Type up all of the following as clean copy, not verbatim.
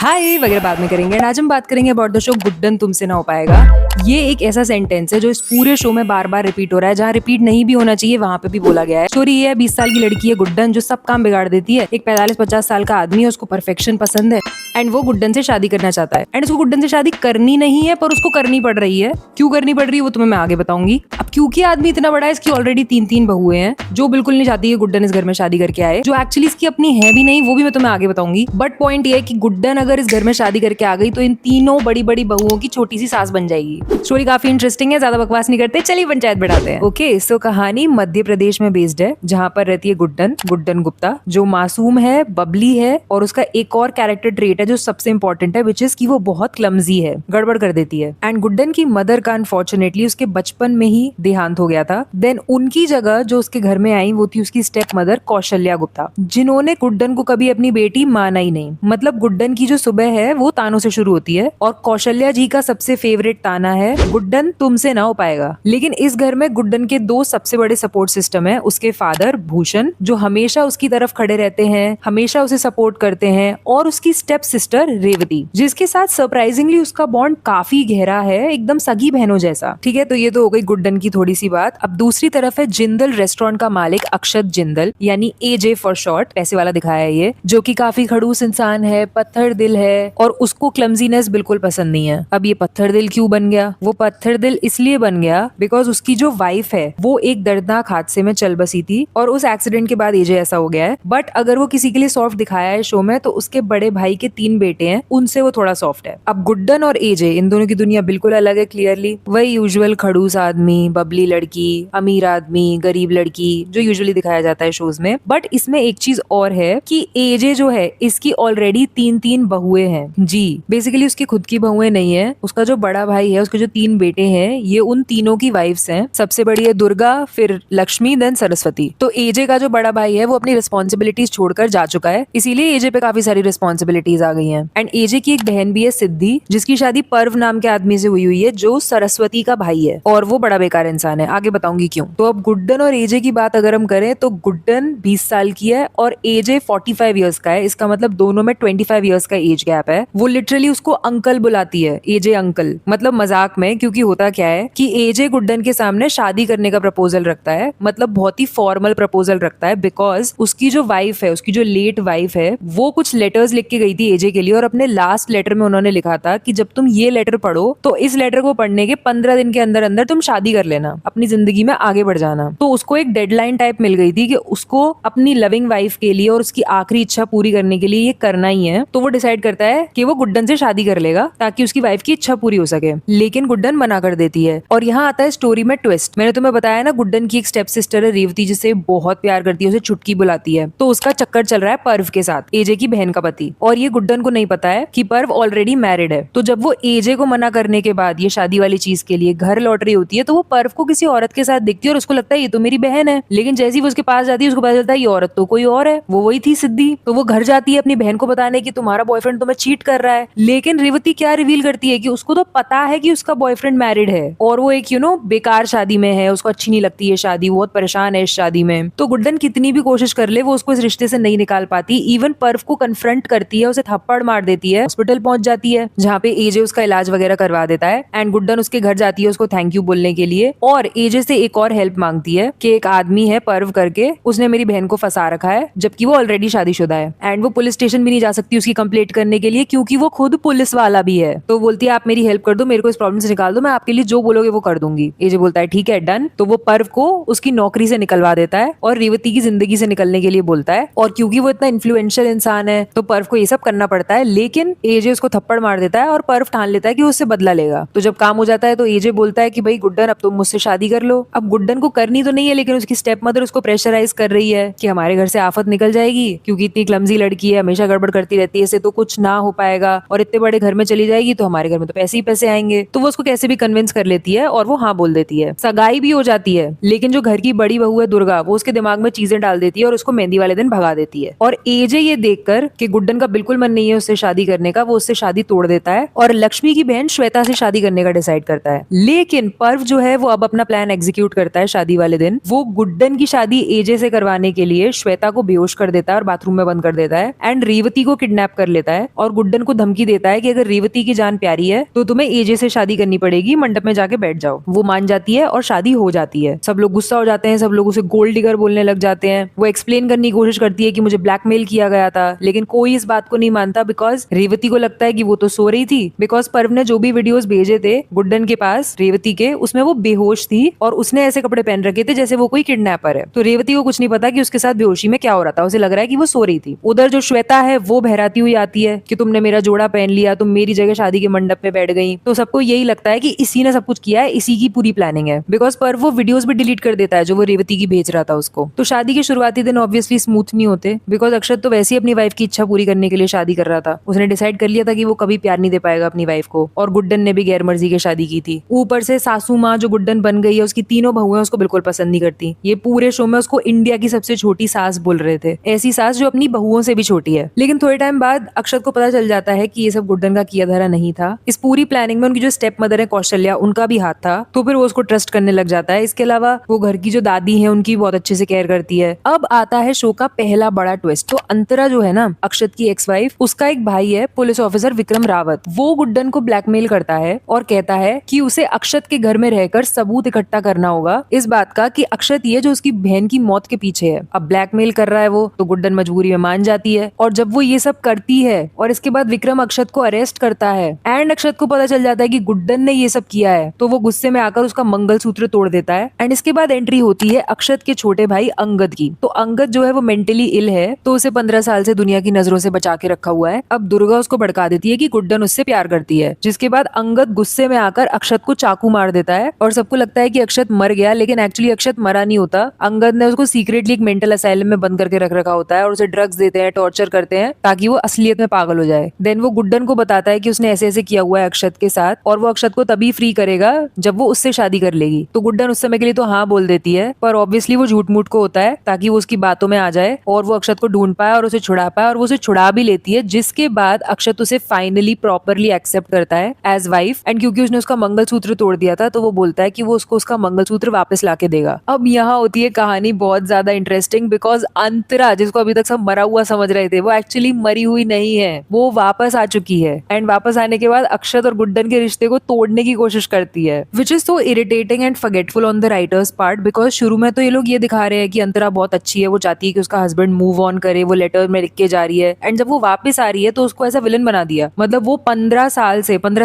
हाय वगैरह बाद में करेंगे। एंड आज हम बात करेंगे अबाउट द शो गुड्डन तुमसे ना हो पाएगा। ये एक ऐसा सेंटेंस है जो इस पूरे शो में बार बार रिपीट हो रहा है, जहाँ रिपीट नहीं भी होना चाहिए वहां पे भी बोला गया है। स्टोरी ये है, 20 साल की लड़की है गुड्डन, जो सब काम बिगाड़ देती है। एक 45-50 साल का आदमी है, उसको परफेक्शन पसंद है एंड वो गुड्डन से शादी करना चाहता है। एंड उसको गुड्डन से शादी करनी नहीं है, पर उसको करनी पड़ रही है। क्यों करनी पड़ रही है वो तुम्हें मैं आगे बताऊंगी। अब क्योंकि आदमी इतना बड़ा है, इसकी ऑलरेडी 3 बहुएं हैं, जो बिल्कुल नहीं चाहती है गुड्डन इस घर में शादी करके आए, जो एक्चुअली इसकी अपनी है भी नहीं, वो भी मैं तुम्हें आगे बताऊंगी। बट पॉइंट ये है कि गुड्डन अगर इस घर में शादी करके आ गई तो इन तीनों बड़ी बड़ी बहुओं की छोटी सी सास बन जाएगी। स्टोरी काफी इंटरेस्टिंग है, ज्यादा बकवास नहीं करते, चलिए पंचायत बैठाते हैं। ओके सो कहानी मध्य प्रदेश में बेस्ड है, जहाँ पर रहती है गुड्डन गुप्ता, जो मासूम है, बबली है, और उसका एक और कैरेक्टर ट्रेट है जो सबसे इंपॉर्टेंट है, विच इज कि वो बहुत क्लमजी है, गड़बड़ कर देती है। एंड गुड्डन की मदर का अनफॉर्चुनेटली उसके बचपन में ही देहांत हो गया था। देन उनकी जगह जो उसके घर में आई वो थी उसकी स्टेप मदर कौशल्या गुप्ता, जिन्होंने गुड्डन को कभी अपनी बेटी माना ही नहीं। मतलब गुड्डन की जो सुबह है वो तानों से शुरू होती है, और कौशल्या जी का सबसे फेवरेट ताना है गुड्डन तुमसे ना हो पाएगा। लेकिन इस घर में गुड्डन के दो सबसे बड़े सपोर्ट सिस्टम है, उसके फादर भूषण, जो हमेशा उसकी तरफ खड़े रहते हैं, हमेशा उसे सपोर्ट करते हैं, और उसकी स्टेप सिस्टर रेवती, जिसके साथ सरप्राइजिंगली उसका बॉन्ड काफी गहरा है, एकदम सगी बहनों जैसा। ठीक है, तो ये तो हो गई गुड्डन की थोड़ी सी बात। अब दूसरी तरफ है जिंदल रेस्टोरेंट का मालिक अक्षत जिंदल, यानी एजे फॉर शॉर्ट, पैसे वाला दिखाया है ये, जो कि काफी खड़ूस इंसान है, पत्थर दिल है, और उसको क्लमजीनेस बिल्कुल पसंद नहीं है। अब ये पत्थर दिल क्यों बन गया? वो पत्थर दिल इसलिए बन गया बिकॉज उसकी जो वाइफ है वो एक दर्दनाक हादसे में चल बसी थी, और उस एक्सीडेंट के बाद एजे ऐसा हो गया है। बट अगर वो किसी के लिए सॉफ्ट दिखाया है शो में, तो उसके बड़े भाई के 3 बेटे हैं, उनसे वो थोड़ा सॉफ्ट है। अब गुड्डन और एजे, इन दोनों की दुनिया बिल्कुल अलग है। क्लियरली वही यूजुअल खड़ूस आदमी, बबली लड़की, अमीर आदमी, गरीब लड़की, जो यूजुअली दिखाया जाता है शोज में। बट इसमें एक चीज और है कि एजे जो है इसकी ऑलरेडी 3 बहुएं हैं जी। बेसिकली उसकी खुद की बहुएं नहीं है, उसका जो बड़ा भाई है, उसके जो 3 बेटे हैं, ये उन तीनों की वाइफ्स हैं। सबसे बड़ी है दुर्गा, फिर लक्ष्मी, देन सरस्वती। तो एजे का जो बड़ा भाई है वो अपनी रिस्पॉन्सिबिलिटीज छोड़कर जा चुका है, इसीलिए एजे पे काफी सारी रिस्पॉन्सिबिलिटीज आ गई हैं। एंड एजे की एक बहन भी है सिद्धि, जिसकी शादी पर्व नाम के आदमी से हुई है, जो सरस्वती का भाई है, और वो बड़ा बेकार इंसान है, आगे बताऊंगी क्यों। तो अब गुड्डन और एजे की बात अगर हम करें, तो गुड्डन 20 साल की है और एजे 45 ईयर्स का है। इसका मतलब दोनों में 25 ईयर्स का एज गैप है। वो लिटरली उसको अंकल बुलाती है, एजे अंकल, मतलब मजाक में, क्योंकि होता क्या है कि एजे गुड्डन के सामने शादी करने का प्रपोजल रखता है, मतलब बहुत ही फॉर्मल प्रपोजल रखता है, बिकॉज उसकी जो वाइफ है, उसकी जो लेट वाइफ है, वो कुछ लेटर्स लिख के गई थी एजे के लिए, और अपने लास्ट लेटर में उन्होंने लिखा था कि जब तुम ये लेटर पढ़ो तो इस लेटर को पढ़ने के 15 दिन के अंदर अंदर तुम शादी कर लेना, अपनी जिंदगी में आगे बढ़ जाना। तो उसको एक डेडलाइन टाइप मिल गई थी कि उसको अपनी लविंग वाइफ के लिए और उसकी आखिरी इच्छा पूरी करने के लिए ये करना ही है। तो वो डिसाइड करता है कि वो गुड्डन से शादी कर लेगा ताकि उसकी वाइफ की इच्छा पूरी हो सके। लेकिन गुड्डन मना कर देती है, और यहाँ आता है स्टोरी में ट्विस्ट। मैंने तुम्हें बताया ना, गुड्डन की एक स्टेप सिस्टर है रेवती, जिसे बहुत प्यार करती है, उसे चुटकी बुलाती है। तो उसका चक्कर चल रहा है पर्व के साथ, एजे की बहन का पति, और ये गुड्डन को नहीं पता है कि पर्व ऑलरेडी मैरिड है। तो जब वो एजे को मना करने के बाद ये शादी वाली चीज के लिए घर लौट रही होती है, तो वो पर्व को किसी औरत के साथ दिखती है, और उसको लगता है ये तो मेरी बहन है। लेकिन जैसे ही वो उसके पास जाती है, उसको पता चलता है ये औरत तो कोई और है, वो वही थी सिद्धि। तो वो घर जाती है अपनी बहन को बताने की तुम्हारा बॉयफ्रेंड तुम्हें चीट कर रहा है। लेकिन रेवती क्या रिवील करती है कि उसको तो पता है कि उसका बॉयफ्रेंड मैरिड है, और वो एक बेकार शादी में है, उसको अच्छी नहीं लगती है शादी, बहुत परेशान है इस शादी में। तो गुड्डन कितनी भी कोशिश कर ले, वो उसको इस रिश्ते से नहीं निकाल पाती। इवन पर्व को कन्फ्रंट करती है, उसे थप्पड़ मार देती है, हॉस्पिटल पहुंच जाती है, जहाँ पे एजे उसका इलाज वगैरह करवा देता है। एंड गुड्डन उसके घर जाती है उसको थैंक यू बोलने के लिए, और एजे से एक और हेल्प मांगती है कि एक आदमी है पर्व करके, उसने मेरी बहन को फंसा रखा है, जबकि वो ऑलरेडी शादीशुदा है। एंड वो पुलिस स्टेशन भी नहीं जा सकती उसकी कंप्लेंट करने के लिए, क्योंकि वो खुद पुलिस वाला भी है। तो बोलती है आप मेरी हेल्प कर दो, मेरे को इस प्रॉब्लम से निकाल दो, मैं आपके लिए जो बोलोगे वो कर दूंगी। एजे बोलता है ठीक है डन। तो वो पर्व को उसकी नौकरी से निकलवा देता है और रेवती की जिंदगी से निकलने के लिए बोलता है, और क्योंकि वो इतना इन्फ्लुएंशियल इंसान है तो पर्व को ये सब करना पड़ता है। लेकिन एजे उसको थप्पड़ मार देता है, और पर्व ठान लेता है कि वो उससे बदला लेगा। तो जब काम हो जाता है तो एजे बोलता है कि भाई गुड्डन अब तुम मुझसे शादी कर लो। अब गुड्डन को करनी तो नहीं है, लेकिन उसकी स्टेप मदर उसको प्रेशराइज कर रही है कि हमारे घर से आफत निकल जाएगी, क्योंकि इतनी क्लमजी लड़की है, हमेशा गड़बड़ करती रहती है, इससे तो कुछ ना हो पाएगा, और इतने बड़े घर में चली जाएगी तो हमारे घर में तो पैसे ही पैसे आएंगे। तो वो उसको कैसे भी कन्विंस कर लेती है, और वो हाँ बोल देती है। सगाई भी हो जाती है, लेकिन जो घर की बड़ी बहू है दुर्गा, वो उसके दिमाग में चीजें डाल देती है और उसको मेहंदी वाले दिन भगा देती है। और एजे ये देखकर कि गुड्डन का बिल्कुल मन नहीं है उससे शादी करने का, वो उससे शादी तोड़ देता है, और लक्ष्मी की बहन श्वेता से शादी करने का डिसाइड करता है। लेकिन पर्व जो है वो अब अपना प्लान एग्जीक्यूट करता है शादी वाले दिन। वो गुड्डन की शादी एजे से करवाने के लिए श्वेता को बेहोश कर देता है और बाथरूम में बंद कर देता है, एंड रेवती को किडनैप कर लेता जाता है और गुड्डन को धमकी देता है कि अगर रेवती की जान प्यारी है तो तुम्हें एजे से शादी करनी पड़ेगी, मंडप में जाके बैठ जाओ। वो मान जाती है और शादी हो जाती है। सब लोग गुस्सा हो जाते हैं, सब लोग उसे गोल्ड डिगर बोलने लग जाते हैं। वो एक्सप्लेन करने की कोशिश करती है कि मुझे ब्लैकमेल किया गया था, लेकिन कोई इस बात को नहीं मानता बिकॉज रेवती को लगता है कि वो तो सो रही थी। बिकॉज पर्व ने जो भी वीडियोस भेजे थे गुड्डन के पास रेवती के, उसमें वो बेहोश थी और उसने ऐसे कपड़े पहन रखे थे जैसे वो कोई किडनैपर है। तो रेवती को कुछ नहीं पता कि उसके साथ बेहोशी में क्या हो रहा था, उसे लग रहा है कि वो सो रही थी। उधर जो श्वेता है वो बहराती हुई आती है कि तुमने मेरा जोड़ा पहन लिया, तुम मेरी जगह शादी के मंडप में बैठ गई। तो सबको यही लगता है कि इसी ने सब कुछ किया है, इसी की पूरी प्लानिंग है। बिकॉज पर वो वीडियोस भी डिलीट कर देता है जो वो रेवती की भेज रहा था उसको। तो शादी के शुरुआती दिन ऑब्वियसली स्मूथ नहीं होते बिकॉज अक्षत तो वैसे ही अपनी वाइफ की इच्छा पूरी करने के लिए शादी कर रहा था। उसने डिसाइड कर लिया था कि वो कभी प्यार नहीं दे पाएगा अपनी वाइफ को, और गुड्डन ने भी गैर मर्जी के शादी की थी। ऊपर से सासू माँ जो गुड्डन बन गई है, उसकी तीनों बहुएं उसको बिल्कुल पसंद नहीं करती। ये पूरे शो में उसको इंडिया की सबसे छोटी सास बोल रहे थे, ऐसी सास जो अपनी बहुओं से भी छोटी है। लेकिन थोड़े टाइम बाद अक्षत को पता चल जाता है कि ये सब गुड्डन का किया धरा नहीं था। इस पूरी प्लानिंग में उनकी जो स्टेप मदर है कौशल्या, उनका भी हाथ था। तो फिर वो उसको ट्रस्ट करने लग जाता है। इसके अलावा वो घर की जो दादी है उनकी बहुत अच्छे से केयर करती है। अब आता है शो का पहला बड़ा ट्विस्ट। तो अंतरा जो है ना अक्षत की एक्स वाइफ, उसका एक भाई है पुलिस ऑफिसर विक्रम रावत। वो गुड्डन को ब्लैकमेल करता है और कहता है कि उसे अक्षत के घर में रहकर सबूत इकट्ठा करना होगा इस बात का कि अक्षत ये जो उसकी बहन की मौत के पीछे है। अब ब्लैकमेल कर रहा है वो, तो गुड्डन मजबूरी में मान जाती है। और जब वो ये सब करती है और इसके बाद विक्रम अक्षत को अरेस्ट करता है एंड अक्षत को पता चल जाता है कि गुड्डन ने ये सब किया है, तो वो गुस्से में आकर उसका मंगलसूत्र तोड़ देता है। एंड इसके बाद एंट्री होती है अक्षत के छोटे भाई अंगद की। तो अंगद जो है वो मेंटली इल है, तो उसे 15 साल से दुनिया की नजरों से बचा के रखा हुआ है। अब दुर्गा उसको भड़का देती है कि गुड्डन उससे प्यार करती है, जिसके बाद अंगद गुस्से में आकर अक्षत को चाकू मार देता है और सबको लगता है कि अक्षत मर गया, लेकिन एक्चुअली अक्षत मरा नहीं होता। अंगद ने उसको सीक्रेटली एक मेंटल असाइलम में बंद करके रख रखा होता है और उसे ड्रग्स देते हैं, टॉर्चर करते हैं ताकि वो असलियत में पागल हो जाए। देन वो गुड्डन को बताता है कि उसने ऐसे ऐसे किया हुआ है अक्षत के साथ और वो अक्षत को तभी फ्री करेगा जब वो उससे शादी कर लेगी। तो गुड्डन उस समय के लिए तो हाँ बोल देती है, पर ऑब्वियसली वो झूठ मूठ को होता है ताकि वो उसकी बातों में आ जाए और वो अक्षत को ढूंढ पाए और उसे छुड़ा पाए, और वो उसे छुड़ा भी लेती है। जिसके बाद अक्षत उसे फाइनली प्रॉपरली एक्सेप्ट करता है एज वाइफ। एंड क्योंकि उसने उसका मंगलसूत्र तोड़ दिया था तो वो बोलता है कि वो उसको उसका मंगलसूत्र वापस लाके देगा। अब यहाँ होती है कहानी बहुत ज्यादा इंटरेस्टिंग बिकॉज अंतरा, जिसको अभी तक सब मरा हुआ समझ रहे थे, वो एक्चुअली मरी हुई नहीं है, वो वापस आ चुकी है। एंड वापस आने के बाद अक्षत और गुड्डन के रिश्ते को तोड़ने की कोशिश करती है, which is so irritating and forgetful on the writers part. Because शुरू में तो ये लोग ये दिखा रहे हैं कि अंतरा बहुत अच्छी है, वो चाहती है कि उसका हस्बैंड मूव ऑन करे, वो लेटर में लिख के जा रही है। एंड जब वो वापस आ रही है तो उसको ऐसा विलन बना दिया। मतलब वो 15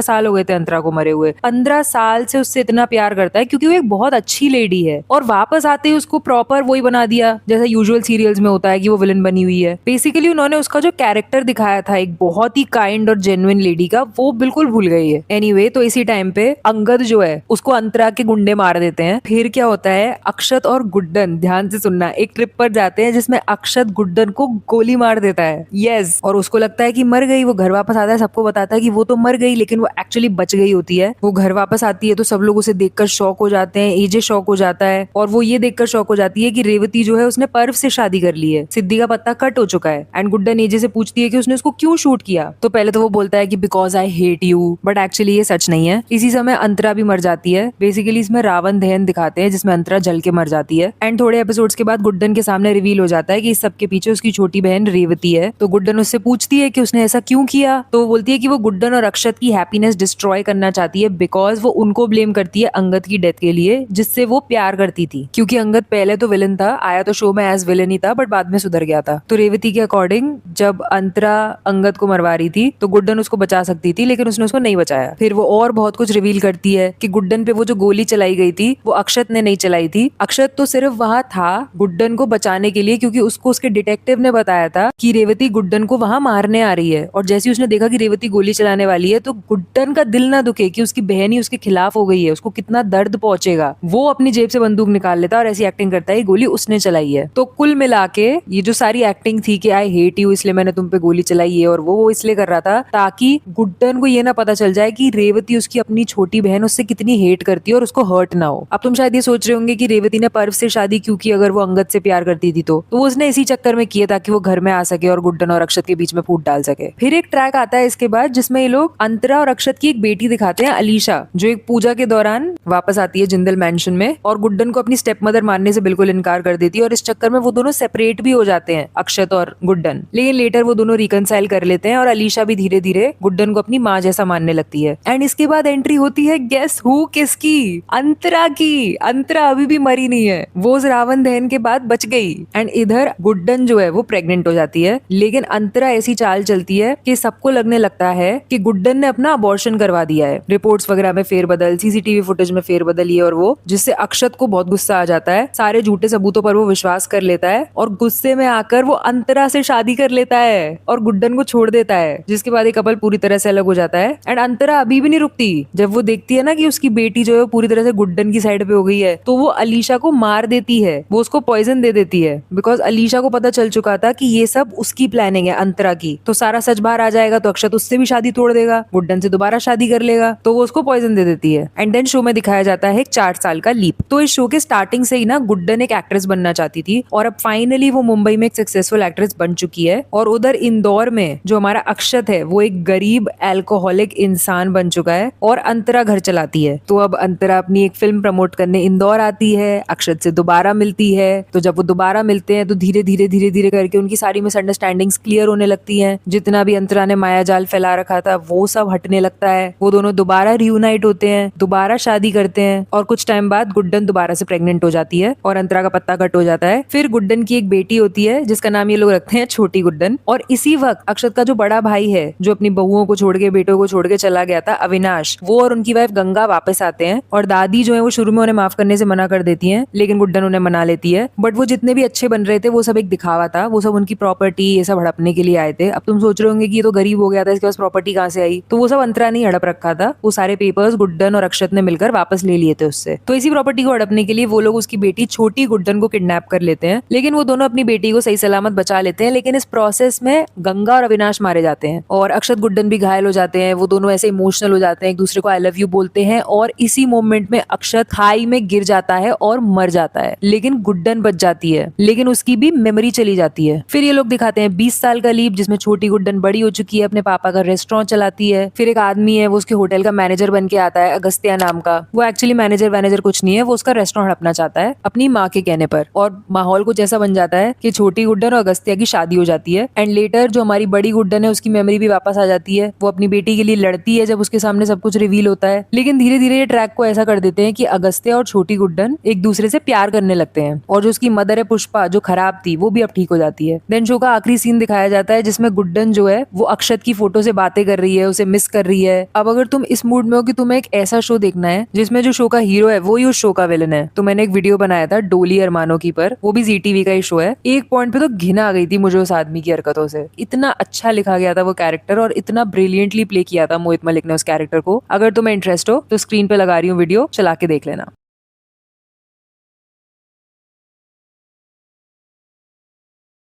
साल हो गए थे अंतरा को मरे हुए, 15 साल से उससे इतना प्यार करता है क्योंकि वो एक बहुत अच्छी लेडी है, और वापस आते ही उसको प्रॉपर वही बना दिया जैसा यूजुअल सीरियल्स में होता है कि वो विलन बनी हुई है। बेसिकली उन्होंने उसका जो कैरेक्टर दिखाया था एक बहुत ही काइंड और जेन्युइन लेडी का, वो बिल्कुल भूल गई है। एनीवे, तो इसी टाइम पे अंगद जो है उसको अंतरा के गुंडे मार देते हैं। फिर क्या होता है, अक्षत और गुड्डन, ध्यान से सुनना, एक ट्रिप पर जाते हैं जिसमें अक्षत गुड्डन को गोली मार देता है। यस, और उसको लगता है कि मर गई। वो घर वापस आता है, सबको बताता है कि वो तो मर गई, लेकिन वो एक्चुअली बच गई होती है। वो घर वापस आती है तो सब लोग उसे देखकर शॉक हो जाते हैं, एजे शॉक हो जाता है, और वो ये देखकर शॉक हो जाती है कि रेवती जो है उसने पर्व से शादी कर ली है, सिद्धि का पत्ता कट हो चुका है। एंड गुड्डन एजे से पूछती है कि उसने उसको क्यों शूट किया, तो पहले तो वो बोलता है कि because I hate you, but actually ये सच नहीं है। इसी समय अंतरा भी मर जाती है। बेसिकली इसमें रावण दहन दिखाते हैं जिसमें अंतरा जल के मर जाती है। एंड थोड़े एपिसोड्स के बाद गुड्डन के सामने रिवील हो जाता है कि इस सबके पीछे उसकी छोटी बहन रेवती है। तो गुड्डन उससे पूछती है कि उसने ऐसा क्यों किया, तो वो बोलती है कि वो गुड्डन और अक्षत की हैप्पीनेस डिस्ट्रॉय करना चाहती है बिकॉज वो उनको ब्लेम करती है अंगद की डेथ के लिए, जिससे वो प्यार करती थी। क्योंकि अंगद पहले तो विलन था, आया तो शो में एज विलन ही था, बट बाद में सुधर गया था। तो रेवती के अकॉर्डिंग जब अंतरा अंगद को मरवा रही थी तो गुड्डन उसको बचा सकती थी, लेकिन उसने उसको नहीं बचाया। फिर वो और बहुत कुछ रिवील करती है कि गुड्डन पे वो जो गोली चलाई गई थी वो अक्षत ने नहीं चलाई थी। अक्षत तो सिर्फ वहां था गुड्डन को बचाने के लिए, क्योंकि उसको उसके डिटेक्टिव ने बताया था कि रेवती गुड्डन को वहां मारने आ रही है। और जैसे उसने देखा कि रेवती गोली चलाने वाली है तो गुड्डन का दिल ना दुखे कि उसकी बहन ही उसके खिलाफ हो गई है, उसको कितना दर्द पहुंचेगा। वो अपनी जेब से बंदूक निकाल लेता है और ऐसी एक्टिंग करता है गोली उसने चलाई है। तो कुल मिला के ये जो सारी एक्टिंग थी कि आई हेट यू इसलिए मैंने तुम पे गोली चलाई है, और वो इसलिए कर रहा था ताकि गुड्डन को ये ना पता चल जाए कि रेवती उसकी अपनी छोटी बहन उससे कितनी हेट करती है और उसको हर्ट ना हो। अब तुम शायद ये सोच रहे होंगे कि रेवती ने पर्व से शादी क्यों की अगर वो अंगद से प्यार करती थी, तो वो उसने इसी चक्कर में किया ताकि वो घर में आ सके और गुड्डन और अक्षत के बीच में फूट डाल सके। फिर एक ट्रैक आता है इसके बाद जिसमें ये लोग अंतरा और अक्षत की एक बेटी दिखाते हैं, अलीशा, जो एक पूजा के दौरान वापस आती है जिंदल मैंशन में और गुड्डन को अपनी स्टेप मदर मानने से बिल्कुल इनकार कर देती है, और इस चक्कर में वो दोनों सेपरेट भी हो जाते हैं, अक्षत और गुड्डन। लेकिन लेटर वो दोनों रिकंसाइल रिकनसाइल कर लेते हैं और अलीशा भी धीरे धीरे गुड्डन को अपनी माँ जैसा मानने लगती है। एंड इसके बाद एंट्री होती है गेस हु किसकी, अंतरा की। अंतरा अभी भी मरी नहीं है, वो उस रावण दहन के बाद बच गई। एंड इधर गुड्डन जो है वो प्रेग्नेंट हो जाती है, लेकिन अंतरा ऐसी चाल चलती है कि सबको लगने लगता है कि गुड्डन ने अपना अबॉर्शन करवा दिया है। रिपोर्ट्स वगैरह में फेरबदल, सीसीटीवी फुटेज में फेरबदल, ये और वो, जिससे अक्षत को बहुत गुस्सा आ जाता है। सारे झूठे सबूतों पर वो विश्वास कर लेता है और गुस्से में आकर वो अंतरा से शादी कर लेता है और गुड्डन को छोड़ देता है, जिसके बाद ये कपल पूरी तरह से अलग हो जाता है। एंड अंतरा अभी भी नहीं रुकती। जब वो देखती है ना कि उसकी बेटी जो है पूरी तरह से गुड्डन की साइड पे हो गई है, तो वो अलीशा को मार देती है, वो उसको पॉइजन दे देती है। बिकॉज अलीशा को पता चल चुका था कि ये सब उसकी प्लानिंग है अंतरा की। तो सारा सच बाहर आ जाएगा तो अक्षत उससे भी शादी तोड़ देगा, गुड्डन से दोबारा शादी कर लेगा, तो वो उसको पॉइजन दे देती है। एंड देन शो में दिखाया जाता है एक 4 साल का लीप। तो इस शो के स्टार्टिंग से ही ना गुड्डन एक एक्ट्रेस बनना चाहती थी और अब फाइनली वो मुंबई में एक सक्सेसफुल एक्ट्रेस बन चुकी है। और उधर इंदौर में जो हमारा अक्षत है वो एक गरीब एल्कोहलिक इंसान बन चुका है और अंतरा घर चलाती है। तो अब अंतरा अपनी एक फिल्म प्रमोट करने इंदौर आती है, अक्षत से दोबारा मिलती है। तो जब वो दोबारा मिलते हैं तो धीरे धीरे करके उनकी सारी मिसअंडरस्टैंडिंग्स क्लियर होने लगती हैं। जितना भी अंतरा ने माया जाल फैला रखा था वो सब हटने लगता है। वो दोनों दोबारा रियूनाइट होते हैं, दोबारा शादी करते हैं और कुछ टाइम बाद गुड्डन दोबारा से प्रेग्नेंट हो जाती है और अंतरा का पत्ता कट हो जाता है। फिर गुड्डन की एक बेटी होती है जिसका नाम ये लोग रखते हैं छोटी गुड्डन। और इसी वक्त अक्षत का जो बड़ा भाई है, जो अपनी बहुओं को छोड़ के, बेटों को छोड़ के चला गया था, अविनाश, वो और उनकी वाइफ गंगा वापस आते हैं। और दादी जो है वो शुरू में उन्हें माफ करने से मना कर देती है, लेकिन गुड्डन उन्हें मना लेती है। बट वो जितने भी अच्छे बन रहे थे वो सब एक दिखावा था, वो सब उनकी प्रॉपर्टी ये सब हड़पने के लिए आए थे। अब तुम सोच रहे होंगे कि ये तो गरीब हो गया था, इसके पास प्रॉपर्टी कहाँ से आई? तो वो सब अंतरा ने हड़प रखा था। वो सारे पेपर्स गुड्डन और अक्षत ने मिलकर वापस ले लिए थे उससे। तो इसी प्रॉपर्टी को हड़पने के लिए वो लोग उसकी बेटी छोटी गुड्डन को किडनैप कर लेते हैं, लेकिन वो दोनों अपनी बेटी को सही सलामत बचा लेते हैं। लेकिन इस प्रोसेस में गंगा और अविनाश मारे जाते हैं और अक्षत गुड्डन भी घायल हो जाते हैं। वो दोनों ऐसे इमोशनल हो जाते हैं, एक दूसरे को आई लव यू बोलते हैं और इसी मोमेंट में अक्षत खाई में गिर जाता है और मर जाता है। लेकिन गुड्डन बच जाती है, लेकिन उसकी भी मेमोरी चली जाती है। फिर ये लोग दिखाते हैं 20 साल का लीप, जिसमें छोटी गुड्डन बड़ी हो चुकी है, अपने पापा का रेस्टोरेंट चलाती है। फिर एक आदमी है, वो उसके होटल का मैनेजर बन के आता है, अगस्त्या नाम का। वो एक्चुअली मैनेजर कुछ नहीं है, वो उसका रेस्टोरेंट हड़पना चाहता है अपनी माँ के कहने पर। और माहौल कुछ ऐसा बन जाता है कि छोटी गुड्डन और अगस्त्या की शादी हो जाती है। एंड लेटर जो हमारी बड़ी गुड्डन है उसकी मेमोरी भी वापस आ जाती है। वो अपनी बेटी के लिए लड़ती है जब उसके सामने सब कुछ रिवील होता है। लेकिन धीरे धीरे ये ट्रैक को ऐसा कर देते हैं कि अगस्त्या और छोटी गुड्डन एक दूसरे से प्यार करने लगते हैं और जो उसकी मदर है पुष्पा, जो खराब थी, वो भी अब ठीक हो जाती है। देन शो का आखिरी सीन दिखाया जाता है जिसमें गुड्डन जो है वो अक्षत की फोटो से बातें कर रही है, उसे मिस कर रही है। अब अगर तुम इस मूड में हो कि तुम्हें एक ऐसा शो देखना है जिसमें जो शो का हीरो है वो ही उस शो का विलन है, तो मैंने एक वीडियो बनाया था डोली अरमानो की पर, वो भी जी टीवी का ही शो है। एक पॉइंट पे तो घिन आ गई थी मुझे उस आदमी की हरकतों से। इतना अच्छा लिखा गया था वो कैरेक्टर और इतना ब्रिलियंटली प्ले किया था मोहित मलिक ने उस कैरेक्टर को। अगर तुम्हें इंटरेस्ट हो तो स्क्रीन पे लगा रही हूँ वीडियो, चला के देख लेना।